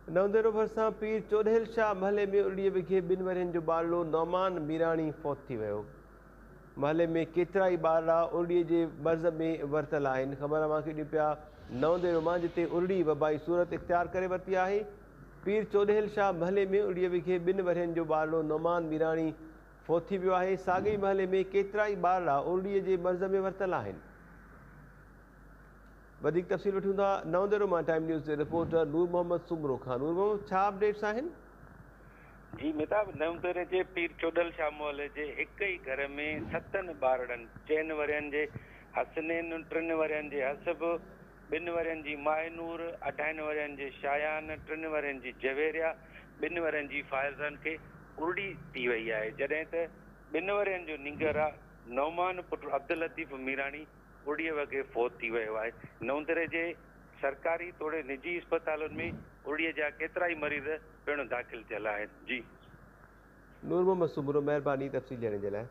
नवंदेरो भरिसां पीर चोडेल शाह महले में उड़ीअ विघे 2 वरियनि जो ॿारड़ो नौमान मीराणी फ़ौत थी वियो। महले में केतिरा ई ॿारड़ा उरड़ीअ जे मर्ज़ में वरितल आहिनि। ख़बर अव्हांखे ॾियूं पिया नवंदेरो मां, जिते उरड़ी वबाई सूरत इख़्तियार करे वरिती आहे। पीर चोडेल शाह महले में उरड़ीअ विघे 2 वरियनि जो ॿारड़ो नौमान मीराणी फ़ौत थी वियो आहे। साॻे महले में केतिरा ई ॿारड़ा उरड़ीअ जे मर्ज़ में वरितल आहिनि। वधीक तफ़सील वठूं था नवंदेरो मां टाइम न्यूज़ जे रिपोर्टर नूर मोहम्मद सुमरो खां। नूर मोहम्मद, छा अपडेट्स आहिनि? जी मेहताब, नवंदेरे जे पीर चोडल शाह मोहल्ले जे हिक ई घर में 7 ॿारड़नि, 4 वरियनि जे हसनैन, 3 वरियनि जे हसब, 2 वरियनि जी माहिनूर, 28 वरियनि जे शायान, 3 वरियनि जी जवेरिया, 2 वरियनि जी फाइज़न खे उरड़ी थी वई आहे। जॾहिं त 2 वरियनि जो नींगर आहे नौमान पुट अब्दुल लतीफ़ मीराणी उरड़ीअ वॻे फ़ौत थी वियो आहे। नवंदेरे जे सरकारी तोड़े निजी अस्पतालुनि में उरड़ीअ जा केतिरा ई मरीज़ पिणु दाख़िल थियल आहिनि। जी नूर मोहम्मद सुमरो, महिरबानी तफ़सील ॾियण जे लाइ।